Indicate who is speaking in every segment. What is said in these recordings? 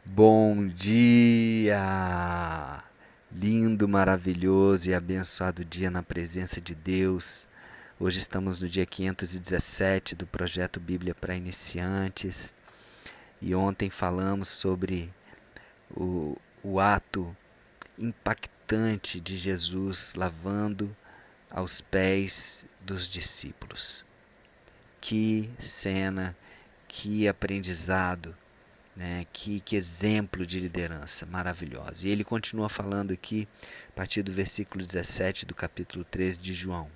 Speaker 1: Bom dia! Lindo, maravilhoso e abençoado dia na presença de Deus. Hoje estamos no dia 517 do projeto Bíblia para Iniciantes e ontem falamos sobre o ato impactante de Jesus lavando aos pés dos discípulos. Que cena, que aprendizado! Né? Que exemplo de liderança maravilhosa. E ele continua falando aqui, a partir do versículo 17 do capítulo 13 de João.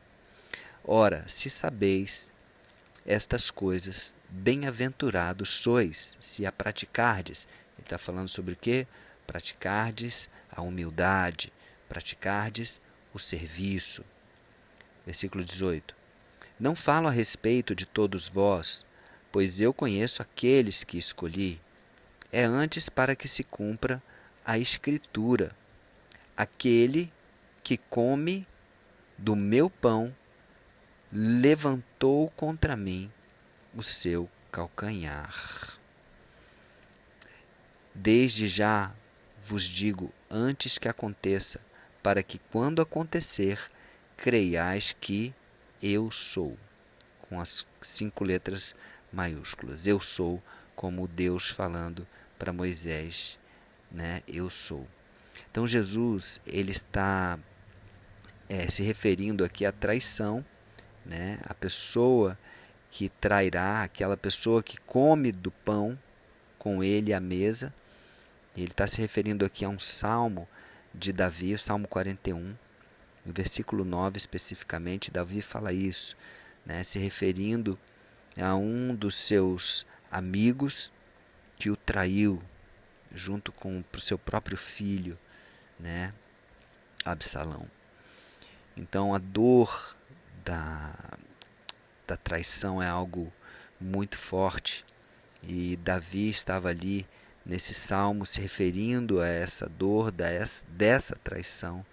Speaker 1: Ora, se sabeis estas coisas, bem-aventurados sois, se a praticardes. Ele está falando sobre o quê? Praticardes a humildade, praticardes o serviço. Versículo 18. Não falo a respeito de todos vós, pois eu conheço aqueles que escolhi. É antes para que se cumpra a Escritura. Aquele que come do meu pão levantou contra mim o seu calcanhar. Desde já vos digo antes que aconteça, para que quando acontecer, creiais que eu sou. Com as 5 letras maiúsculas. Eu sou, como Deus falando para Moisés, né? Eu sou. Então Jesus ele está se referindo aqui à traição, né? A pessoa que trairá, aquela pessoa que come do pão com ele à mesa. Ele está se referindo aqui a um salmo de Davi, o Salmo 41, no versículo 9 especificamente. Davi fala isso, né? Se referindo a um dos seus amigos que o traiu junto com o seu próprio filho, né, Absalão. Então a dor da, da traição é algo muito forte e Davi estava ali nesse salmo se referindo a essa dor dessa traição,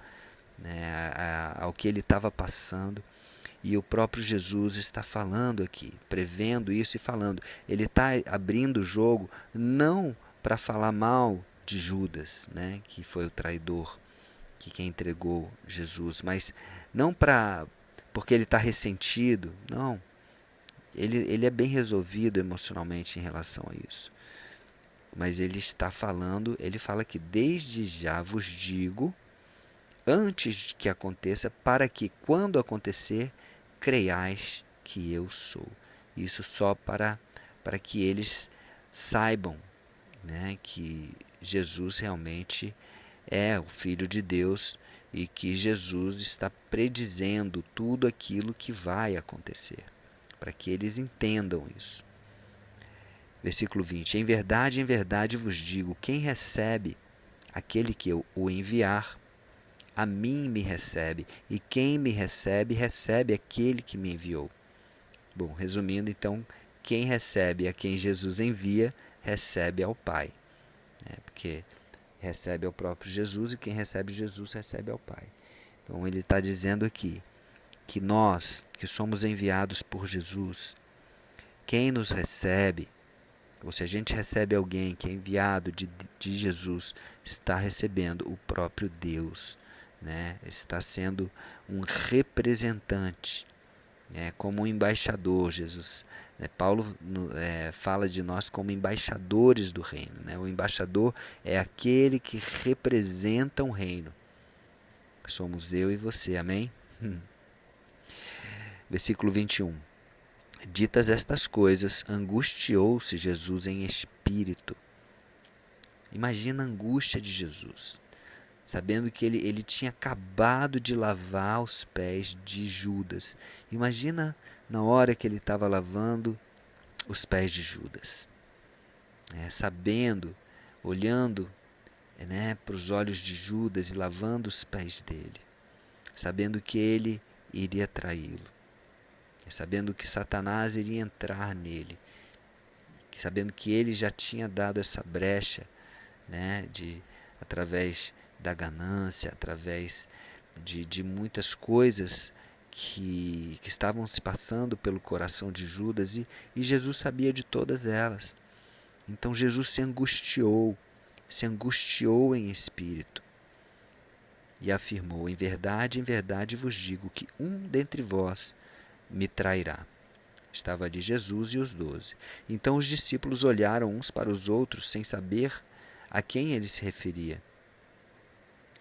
Speaker 1: né, ao que ele estava passando. E o próprio Jesus está falando aqui, prevendo isso e falando. Ele está abrindo o jogo não para falar mal de Judas, né, que foi o traidor, que quem entregou Jesus, mas não porque ele está ressentido, não. Ele é bem resolvido emocionalmente em relação a isso. Mas ele está falando, ele fala que desde já vos digo, antes que aconteça, para que quando acontecer, creiais que eu sou. Isso só para que eles saibam, né, que Jesus realmente é o Filho de Deus e que Jesus está predizendo tudo aquilo que vai acontecer, para que eles entendam isso. Versículo 20. Em verdade vos digo, quem recebe aquele que eu o enviar, a mim me recebe, e quem me recebe, recebe aquele que me enviou. Bom, resumindo, então, quem recebe a quem Jesus envia, recebe ao Pai. Né? Porque recebe ao próprio Jesus e quem recebe Jesus, recebe ao Pai. Então, ele está dizendo aqui que nós, que somos enviados por Jesus, quem nos recebe, ou se a gente recebe alguém que é enviado de Jesus, está recebendo o próprio Deus. Né? Está sendo um representante, como um embaixador. Jesus, Paulo fala de nós como embaixadores do reino. Né? O embaixador é aquele que representa um reino. Somos eu e você, amém? Versículo 21. Ditas estas coisas, angustiou-se Jesus em espírito. Imagina a angústia de Jesus, sabendo que ele tinha acabado de lavar os pés de Judas. Imagina na hora que ele estava lavando os pés de Judas, sabendo, olhando para os olhos de Judas e lavando os pés dele, sabendo que ele iria traí-lo, sabendo que Satanás iria entrar nele, sabendo que ele já tinha dado essa brecha, através da ganância, através de muitas coisas que estavam se passando pelo coração de Judas, e Jesus sabia de todas elas. Então Jesus se angustiou, se angustiou em espírito e afirmou: em verdade vos digo que um dentre vós me trairá. Estava ali Jesus e os 12. Então os discípulos olharam uns para os outros sem saber a quem ele se referia.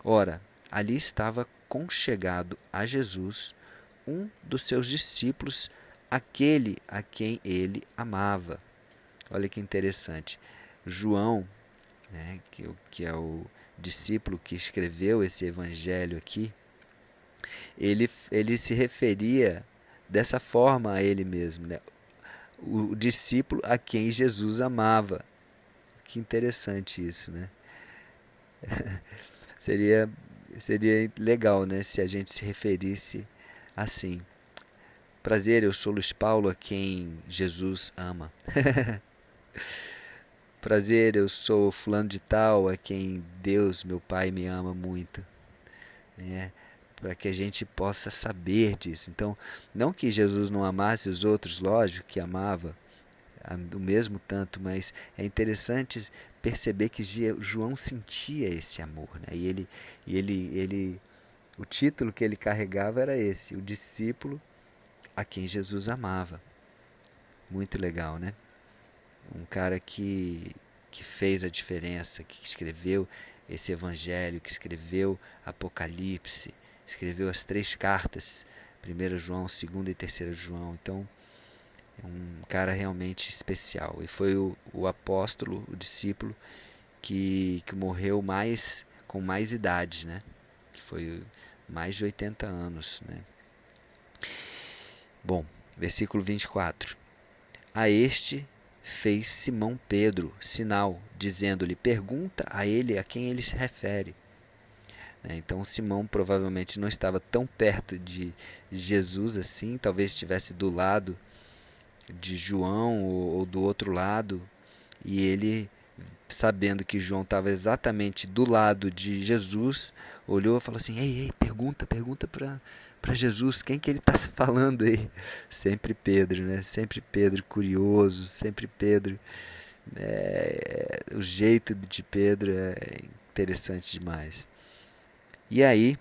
Speaker 1: Ora, ali estava conchegado a Jesus um dos seus discípulos, aquele a quem ele amava. Olha que interessante. João, né, que é o discípulo que escreveu esse evangelho aqui, ele se referia dessa forma a ele mesmo, né? O discípulo a quem Jesus amava. Que interessante isso, né? Seria, seria legal, né, se a gente se referisse assim. Prazer, eu sou Luiz Paulo, a quem Jesus ama. Prazer, eu sou fulano de tal, a quem Deus, meu Pai, me ama muito. Né? Para que a gente possa saber disso. Então, não que Jesus não amasse os outros, lógico que amava, o mesmo tanto, mas é interessante perceber que João sentia esse amor, né? E o título que ele carregava era esse: o discípulo a quem Jesus amava. Muito legal, né? Um cara que fez a diferença, que escreveu esse evangelho, que escreveu Apocalipse, escreveu as 3 cartas, 1 João, 2 e 3 João. Então, é um cara realmente especial. E foi o apóstolo, o discípulo, que morreu com mais idade, né? Que foi mais de 80 anos, né? Bom, versículo 24. A este fez Simão Pedro sinal, dizendo-lhe: pergunta a ele a quem ele se refere. Então Simão provavelmente não estava tão perto de Jesus assim, talvez estivesse do lado de João ou do outro lado, e ele, sabendo que João estava exatamente do lado de Jesus, olhou e falou assim: ei, pergunta para Jesus, quem que ele está falando aí? Sempre Pedro, né? Sempre Pedro curioso, sempre Pedro. O jeito de Pedro é interessante demais. E aí,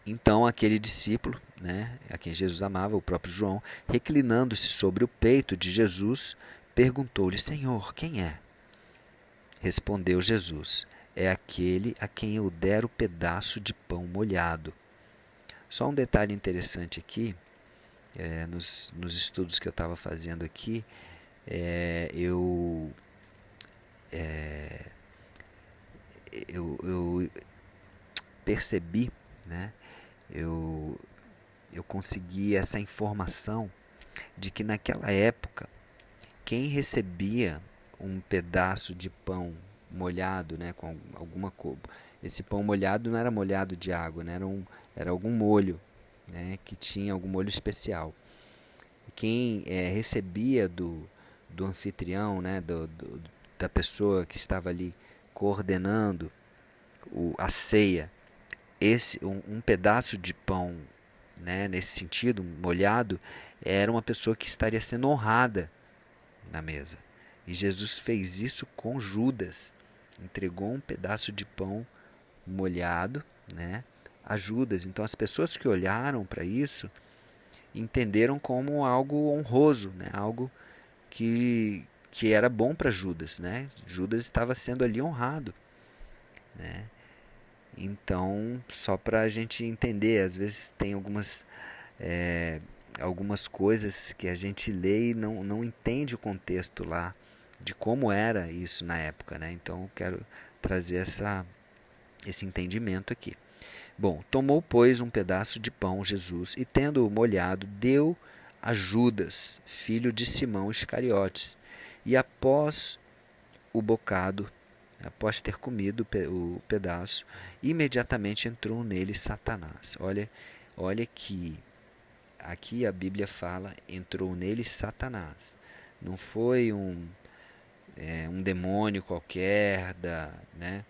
Speaker 1: então aquele discípulo, né, a quem Jesus amava, o próprio João, reclinando-se sobre o peito de Jesus, perguntou-lhe: Senhor, quem é? Respondeu Jesus: é aquele a quem eu der o pedaço de pão molhado. Só um detalhe interessante aqui, nos estudos que eu estava fazendo aqui, eu percebi, né, eu, eu consegui essa informação de que naquela época, quem recebia um pedaço de pão molhado, né, com alguma coisa, esse pão molhado não era molhado de água, né, era algum molho, né, que tinha algum molho especial. E quem recebia do anfitrião, né, da pessoa que estava ali coordenando a ceia, um pedaço de pão, né, nesse sentido, molhado, era uma pessoa que estaria sendo honrada na mesa. E Jesus fez isso com Judas. Entregou um pedaço de pão molhado, né, a Judas. Então as pessoas que olharam para isso entenderam como algo honroso, né, algo que era bom para Judas, né? Judas estava sendo ali honrado, né? Então, só para a gente entender, às vezes tem algumas coisas que a gente lê e não entende o contexto lá de como era isso na época, né? Então, eu quero trazer esse entendimento aqui. Bom, tomou, pois, um pedaço de pão Jesus e, tendo-o molhado, deu a Judas, filho de Simão Iscariotes. E após o bocado, após ter comido o pedaço, imediatamente entrou nele Satanás. Olha que aqui a Bíblia fala: entrou nele Satanás. Não foi um demônio qualquer né,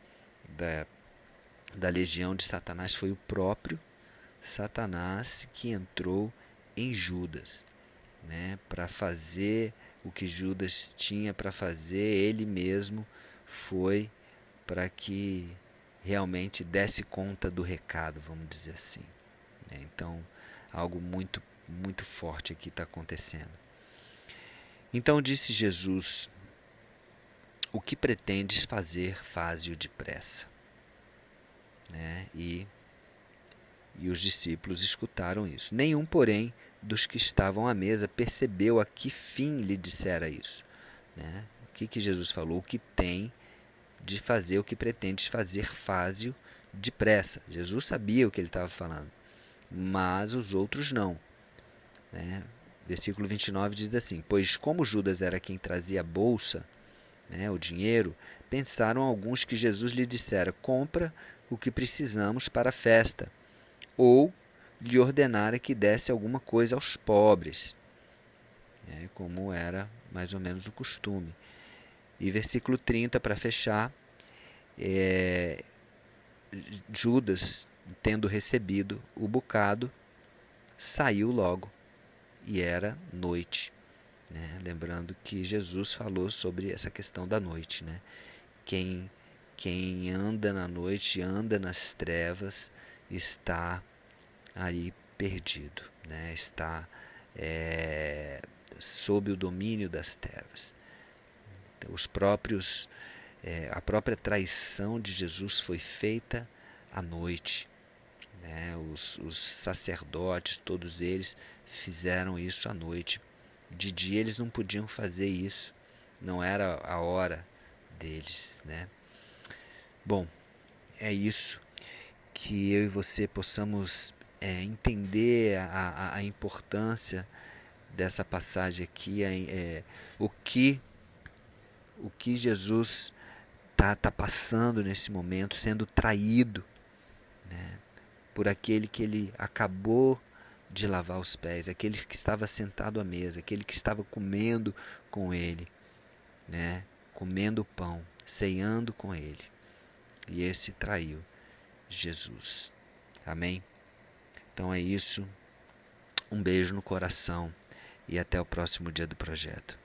Speaker 1: da legião de Satanás, foi o próprio Satanás que entrou em Judas, né, para fazer o que Judas tinha para fazer. Ele mesmo foi para que realmente desse conta do recado, vamos dizer assim. Então, algo muito, muito forte aqui está acontecendo. Então disse Jesus: o que pretendes fazer, faze-o depressa. E os discípulos escutaram isso. Nenhum, porém, dos que estavam à mesa percebeu a que fim lhe dissera isso. O que Jesus falou? O que tem de fazer, o que pretendes fazer, faze-o depressa. Jesus sabia o que ele estava falando, mas os outros não. Versículo 29 diz assim: pois como Judas era quem trazia a bolsa, o dinheiro, pensaram alguns que Jesus lhe dissera: compra o que precisamos para a festa, ou lhe ordenara que desse alguma coisa aos pobres, como era mais ou menos o costume. E versículo 30, para fechar, Judas, tendo recebido o bocado, saiu logo, e era noite. Lembrando que Jesus falou sobre essa questão da noite. Quem anda na noite, anda nas trevas, está aí perdido, está sob o domínio das trevas. Então, a própria traição de Jesus foi feita à noite. Os sacerdotes, todos eles, fizeram isso à noite. De dia eles não podiam fazer isso, não era a hora deles. Bom, é isso, que eu e você possamos entender a importância dessa passagem aqui, o que Jesus está passando nesse momento, sendo traído, por aquele que ele acabou de lavar os pés, aquele que estava sentado à mesa, aquele que estava comendo com ele, comendo o pão, ceando com ele. E esse traiu Jesus. Amém? Então é isso. Um beijo no coração e até o próximo dia do projeto.